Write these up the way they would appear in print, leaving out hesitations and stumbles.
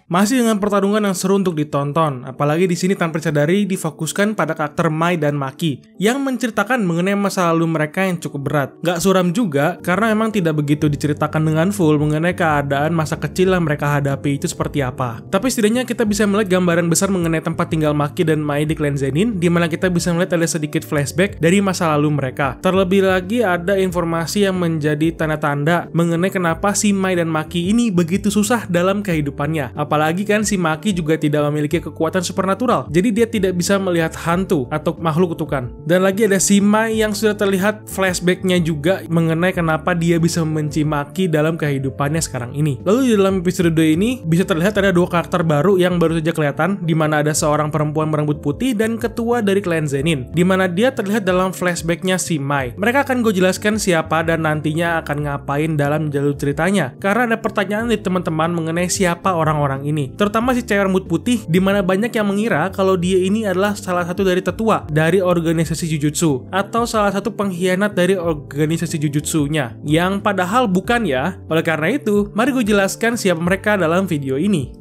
Masih dengan pertarungan yang seru untuk ditonton, apalagi di sini tanpa sadari difokuskan pada karakter Mai dan Maki yang menceritakan mengenai masa lalu mereka yang cukup berat. Gak suram juga karena memang tidak begitu diceritakan dengan full mengenai keadaan masa kecil yang mereka hadapi itu seperti apa. Tapi setidaknya kita bisa melihat gambaran besar mengenai tempat tinggal Maki dan Mai di klan Zenin, di mana kita bisa melihat ada sedikit flashback dari masa lalu mereka. Terlebih lagi ada informasi yang menjadi tanda-tanda mengenai kenapa si Mai dan Maki ini begitu susah dalam kehidupannya. Apalagi kan si Maki juga tidak memiliki kekuatan supernatural, jadi dia tidak bisa melihat hantu atau makhluk kutukan. Dan lagi ada si Mai yang sudah terlihat flashbacknya juga mengenai kenapa dia bisa membenci Maki dalam kehidupannya sekarang ini. Lalu di dalam episode 2 ini bisa terlihat ada dua karakter baru yang baru saja kelihatan, di mana ada seorang perempuan berambut putih dan ketua dari klan Zenin, di mana dia terlihat dalam flashbacknya si Mai. Mereka akan gue jelaskan siapa dan nantinya akan ngapain dalam jalur ceritanya, karena ada pertanyaan dari teman-teman mengenai siapa orang-orang ini, terutama si cewek rambut putih, di mana banyak yang mengira kalau dia ini adalah salah satu dari tetua dari organisasi Jujutsu atau salah satu pengkhianat dari organisasi Jujutsunya, yang padahal bukan ya. Oleh karena itu, mari gue jelaskan siapa mereka dalam video ini.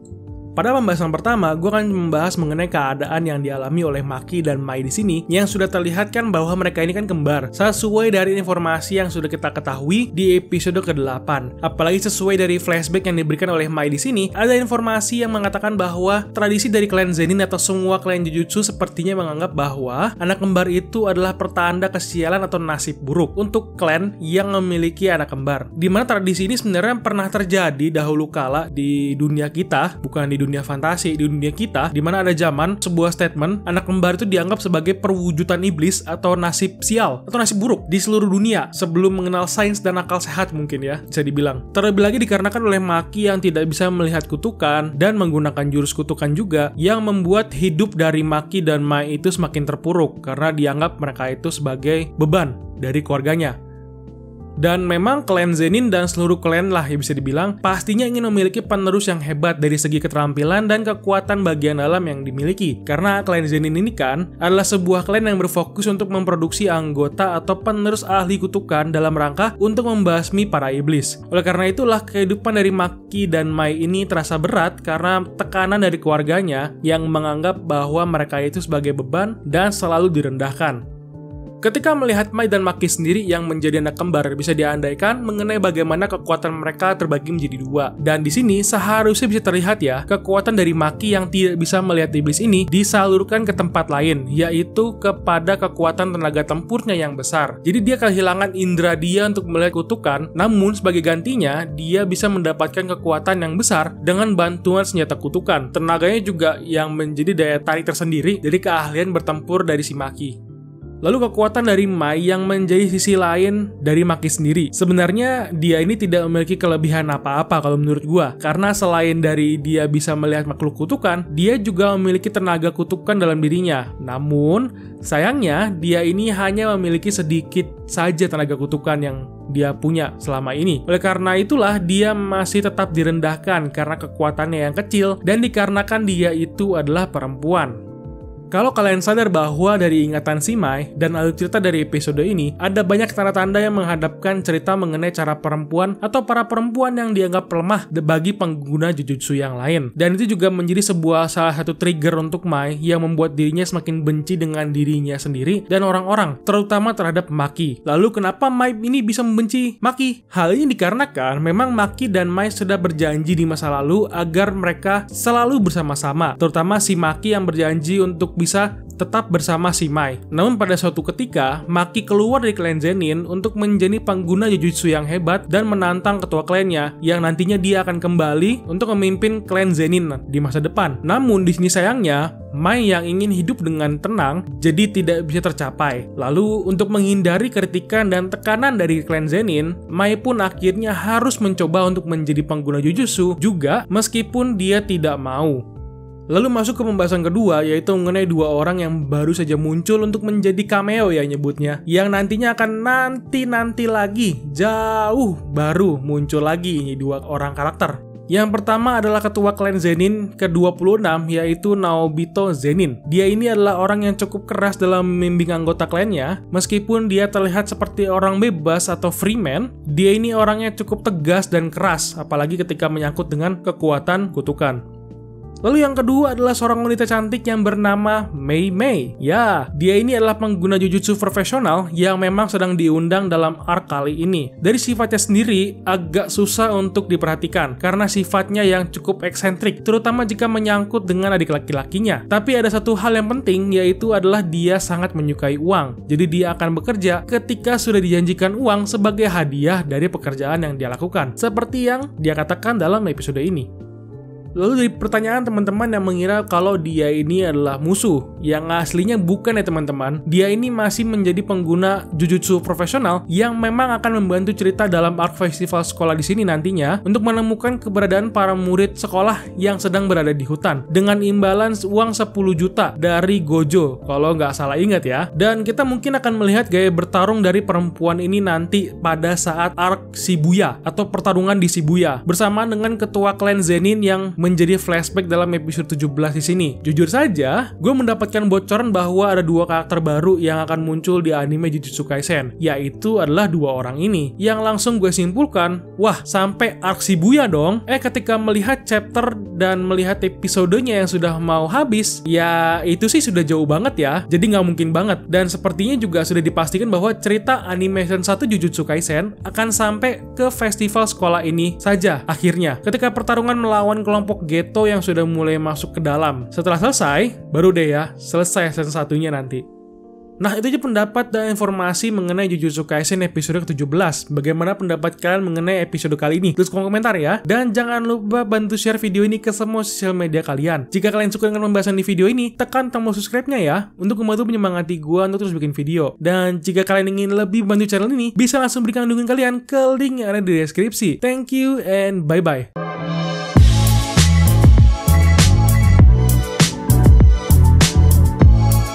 Pada pembahasan pertama, gue akan membahas mengenai keadaan yang dialami oleh Maki dan Mai di sini, yang sudah terlihat kan bahwa mereka ini kan kembar, sesuai dari informasi yang sudah kita ketahui di episode ke-8. Apalagi sesuai dari flashback yang diberikan oleh Mai di sini, ada informasi yang mengatakan bahwa tradisi dari klan Zenin atau semua klan Jujutsu sepertinya menganggap bahwa anak kembar itu adalah pertanda kesialan atau nasib buruk untuk klan yang memiliki anak kembar. Dimana tradisi ini sebenarnya pernah terjadi dahulu kala di dunia kita, bukan di dunia fantasi, di dunia kita, di mana ada zaman sebuah statement anak kembar itu dianggap sebagai perwujudan iblis atau nasib sial atau nasib buruk di seluruh dunia sebelum mengenal sains dan akal sehat, mungkin ya bisa dibilang. Terlebih lagi dikarenakan oleh Maki yang tidak bisa melihat kutukan dan menggunakan jurus kutukan juga, yang membuat hidup dari Maki dan Mai itu semakin terpuruk karena dianggap mereka itu sebagai beban dari keluarganya. Dan memang klan Zenin dan seluruh klan lah ya bisa dibilang pastinya ingin memiliki penerus yang hebat dari segi keterampilan dan kekuatan bagian dalam yang dimiliki. Karena klan Zenin ini kan adalah sebuah klan yang berfokus untuk memproduksi anggota atau penerus ahli kutukan dalam rangka untuk membasmi para iblis. Oleh karena itulah kehidupan dari Maki dan Mai ini terasa berat karena tekanan dari keluarganya yang menganggap bahwa mereka itu sebagai beban dan selalu direndahkan. Ketika melihat Mai dan Maki sendiri yang menjadi anak kembar, bisa diandaikan mengenai bagaimana kekuatan mereka terbagi menjadi dua. Dan di sini seharusnya bisa terlihat ya, kekuatan dari Maki yang tidak bisa melihat iblis ini disalurkan ke tempat lain, yaitu kepada kekuatan tenaga tempurnya yang besar. Jadi dia kehilangan indera dia untuk melihat kutukan, namun sebagai gantinya dia bisa mendapatkan kekuatan yang besar dengan bantuan senjata kutukan. Tenaganya juga yang menjadi daya tarik tersendiri dari keahlian bertempur dari si Maki. Lalu kekuatan dari Mai yang menjadi sisi lain dari Maki sendiri. Sebenarnya dia ini tidak memiliki kelebihan apa-apa kalau menurut gua. Karena selain dari dia bisa melihat makhluk kutukan, dia juga memiliki tenaga kutukan dalam dirinya. Namun, sayangnya dia ini hanya memiliki sedikit saja tenaga kutukan yang dia punya selama ini. Oleh karena itulah dia masih tetap direndahkan karena kekuatannya yang kecil dan dikarenakan dia itu adalah perempuan. Kalau kalian sadar bahwa dari ingatan si Mai dan alur cerita dari episode ini, ada banyak tanda-tanda yang menghadapkan cerita mengenai cara perempuan atau para perempuan yang dianggap lemah bagi pengguna Jujutsu yang lain. Dan itu juga menjadi salah satu trigger untuk Mai yang membuat dirinya semakin benci dengan dirinya sendiri dan orang-orang, terutama terhadap Maki. Lalu kenapa Mai ini bisa membenci Maki? Hal ini dikarenakan memang Maki dan Mai sudah berjanji di masa lalu agar mereka selalu bersama-sama, terutama si Maki yang berjanji untuk bisa tetap bersama si Mai. Namun pada suatu ketika, Maki keluar dari klan Zenin untuk menjadi pengguna Jujutsu yang hebat dan menantang ketua klannya yang nantinya dia akan kembali untuk memimpin klan Zenin di masa depan. Namun di sini sayangnya, Mai yang ingin hidup dengan tenang jadi tidak bisa tercapai. Lalu untuk menghindari kritikan dan tekanan dari klan Zenin, Mai pun akhirnya harus mencoba untuk menjadi pengguna Jujutsu juga meskipun dia tidak mau. Lalu masuk ke pembahasan kedua, yaitu mengenai dua orang yang baru saja muncul untuk menjadi cameo ya nyebutnya, yang nantinya akan nanti lagi jauh baru muncul lagi ini dua orang karakter. Yang pertama adalah ketua klan Zenin ke-26, yaitu Naobito Zenin. Dia ini adalah orang yang cukup keras dalam membimbing anggota klannya. Meskipun dia terlihat seperti orang bebas atau free man, dia ini orangnya cukup tegas dan keras, apalagi ketika menyangkut dengan kekuatan kutukan. Lalu yang kedua adalah seorang wanita cantik yang bernama Mei Mei. Ya, dia ini adalah pengguna jujutsu profesional yang memang sedang diundang dalam arc kali ini. Dari sifatnya sendiri agak susah untuk diperhatikan karena sifatnya yang cukup eksentrik, terutama jika menyangkut dengan adik laki-lakinya. Tapi ada satu hal yang penting, yaitu adalah dia sangat menyukai uang. Jadi dia akan bekerja ketika sudah dijanjikan uang sebagai hadiah dari pekerjaan yang dia lakukan, seperti yang dia katakan dalam episode ini. Lalu dari pertanyaan teman-teman yang mengira kalau dia ini adalah musuh, yang aslinya bukan ya teman-teman. Dia ini masih menjadi pengguna jujutsu profesional yang memang akan membantu cerita dalam arc festival sekolah di sini nantinya untuk menemukan keberadaan para murid sekolah yang sedang berada di hutan dengan imbalan uang 10 juta dari Gojo kalau nggak salah ingat ya. Dan kita mungkin akan melihat gaya bertarung dari perempuan ini nanti pada saat arc Shibuya atau pertarungan di Shibuya bersamaan dengan ketua klan Zenin yang menjadi flashback dalam episode 17 di sini. Jujur saja, gue mendapatkan bocoran bahwa ada 2 karakter baru yang akan muncul di anime Jujutsu Kaisen, yaitu adalah 2 orang ini. Yang langsung gue simpulkan, wah sampai arc Shibuya dong. Ketika melihat chapter dan melihat episodenya yang sudah mau habis, ya itu sih sudah jauh banget ya. Jadi nggak mungkin banget. Dan sepertinya juga sudah dipastikan bahwa cerita animation 1 Jujutsu Kaisen akan sampai ke festival sekolah ini saja akhirnya. Ketika pertarungan melawan kelompok Geto yang sudah mulai masuk ke dalam. Setelah selesai, baru deh ya, selesai season satunya nanti. Nah, itu aja pendapat dan informasi mengenai Jujutsu Kaisen episode ke-17. Bagaimana pendapat kalian mengenai episode kali ini? Tulis kolom komentar ya. Dan jangan lupa bantu share video ini ke semua sosial media kalian. Jika kalian suka dengan pembahasan di video ini, tekan tombol subscribe-nya ya, untuk membantu menyemangati gua untuk terus bikin video. Dan jika kalian ingin lebih bantu channel ini, bisa langsung berikan dukungan kalian ke link yang ada di deskripsi. Thank you and bye-bye.